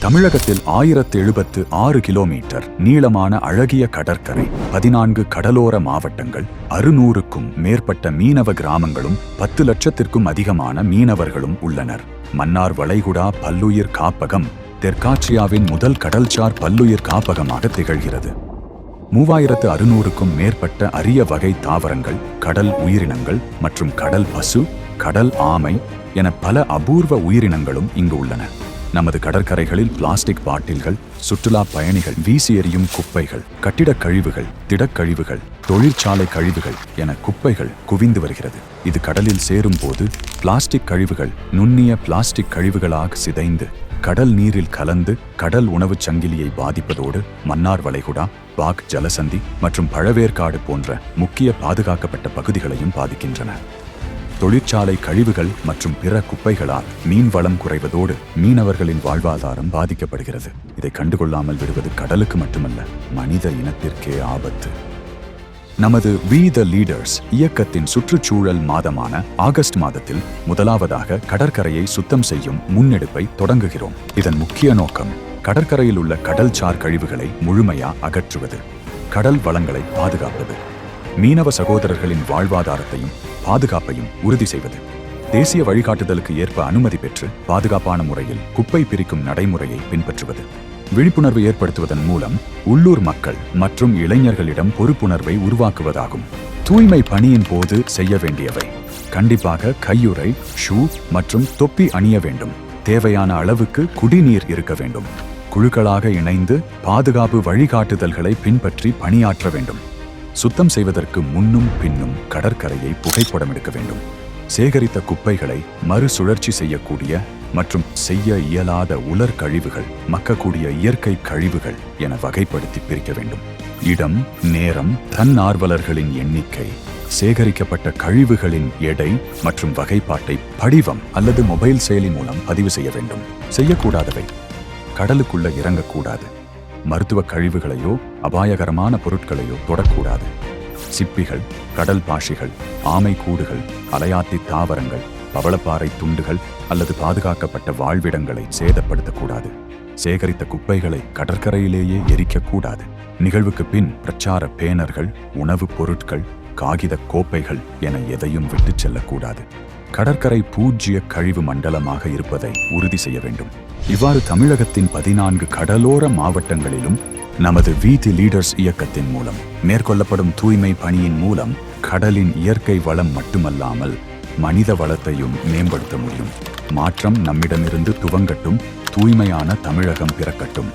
தமிழகத்தில் 1076 கிலோமீட்டர் நீளமான அழகிய கடற்கரை, 14 கடலோர மாவட்டங்கள், 600க்கும் மேற்பட்ட மீனவ கிராமங்களும் 10 லட்சத்திற்கும் அதிகமான மீனவர்களும் உள்ளனர். மன்னார் வளைகுடா பல்லுயிர் காப்பகம் தெற்காசியாவின் முதல் கடல்சார் பல்லுயிர் காப்பகமாக திகழ்கிறது. 3600க்கும் மேற்பட்ட அரிய வகை தாவரங்கள், கடல் உயிரினங்கள் மற்றும் கடல் பசு, கடல் ஆமை என பல அபூர்வ உயிரினங்களும் இங்கு உள்ளன. நமது கடற்கரைகளில் பிளாஸ்டிக் பாட்டில்கள், சுற்றுலா பயணிகள் வீசி எறியும் குப்பைகள், கட்டிடக் கழிவுகள், திடக்கழிவுகள், தொழிற்சாலை கழிவுகள் என குப்பைகள் குவிந்து வருகிறது. இது கடலில் சேரும் போது பிளாஸ்டிக் கழிவுகள் நுண்ணிய பிளாஸ்டிக் கழிவுகளாக சிதைந்து கடல் நீரில் கலந்து கடல் உணவுச் சங்கிலியை பாதிப்பதோடு மன்னார் வளைகுடா, பாக் ஜலசந்தி மற்றும் பழவேற்காடு போன்ற முக்கிய பாதுகாக்கப்பட்ட பகுதிகளையும் பாதிக்கின்றன. தொழிற்சாலை கழிவுகள் மற்றும் பிற குப்பைகளால் மீன் வளம் குறைவதோடு மீனவர்களின் வாழ்வாதாரம் பாதிக்கப்படுகிறது. இதை கண்டுகொள்ளாமல் விடுவது கடலுக்கு மட்டுமல்ல, மனித இனத்திற்கே ஆபத்து. நமது வி த லீடர்ஸ் இயக்கத்தின் சுற்றுச்சூழல் மாதமான ஆகஸ்ட் மாதத்தில் முதலாவதாக கடற்கரையை சுத்தம் செய்யும் முன்னெடுப்பை தொடங்குகிறோம். இதன் முக்கிய நோக்கம் கடற்கரையில் உள்ள கடல்சார் கழிவுகளை முழுமையா அகற்றுவது, கடல் வளங்களை பாதுகாப்பது, மீனவ சகோதரர்களின் வாழ்வாதாரத்தையும் பாதுகாப்பையும் உறுதி செய்வது. தேசிய வழிகாட்டுதலுக்கு ஏற்ப அனுமதி பெற்று பாதுகாப்பான முறையில் குப்பை பிரிக்கும் நடைமுறையை பின்பற்றுவது. விழிப்புணர்வு ஏற்படுத்துவதன் மூலம் உள்ளூர் மக்கள் மற்றும் இளைஞர்களிடம் பொறுப்புணர்வை உருவாக்குவதாகும். தூய்மை பணியின் போது செய்ய வேண்டியவை: கண்டிப்பாக கையுறை, ஷூ மற்றும் தொப்பி அணிய வேண்டும். தேவையான அளவுக்கு குடிநீர் இருக்க வேண்டும். குழுக்களாக இணைந்து பாதுகாப்பு வழிகாட்டுதல்களை பின்பற்றி பணியாற்ற வேண்டும். சுத்தம் செய்வதற்கு முன்னும் பின்னும் கடற்கரையை புகைப்படம் எடுக்க வேண்டும். சேகரித்த குப்பைகளை மறுசுழற்சி செய்யக்கூடிய மற்றும் செய்ய இயலாத உலர் கழிவுகள், மக்கக்கூடிய இயற்கை கழிவுகள் என வகைப்படுத்தி பிரிக்க வேண்டும். இடம், நேரம், தன்னார்வலர்களின் எண்ணிக்கை, சேகரிக்கப்பட்ட கழிவுகளின் எடை மற்றும் வகைப்பாட்டை படிவம் அல்லது மொபைல் செயலி மூலம் பதிவு செய்ய வேண்டும். செய்யக்கூடாதவை: கடலுக்குள்ள இறங்கக்கூடாது. மருத்துவ கழிவுகளையோ அபாயகரமான பொருட்களையோ தொடக்கூடாது. சிப்பிகள், கடல் பாஷிகள், ஆமை கூடுகள், அலையாத்தி தாவரங்கள், பவளப்பாறை துண்டுகள் அல்லது பாதுகாக்கப்பட்ட வாழ்விடங்களை சேதப்படுத்தக்கூடாது. சேகரித்த குப்பைகளை கடற்கரையிலேயே எரிக்கக்கூடாது. நிகழ்வுக்கு பின் பிரச்சார பேனர்கள், உணவுப் பொருட்கள், காகித கோப்பைகள் என எதையும் விட்டுச் செல்லக்கூடாது. கடற்கரை பூஜ்ய கழிவு மண்டலமாக இருப்பதை உறுதி செய்ய வேண்டும். இவ்வாறு தமிழகத்தின் 14 கடலோர மாவட்டங்களிலும் நமது வி தி லீடர்ஸ் இயக்கத்தின் மூலம் மேற்கொள்ளப்படும் தூய்மை பணியின் மூலம் கடலின் இயற்கை வளம் மட்டுமல்லாமல் மனித வளத்தையும் மேம்படுத்த முடியும். மாற்றம் நம்மிடமிருந்து துவங்கட்டும். தூய்மையான தமிழகம் பிறக்கட்டும்.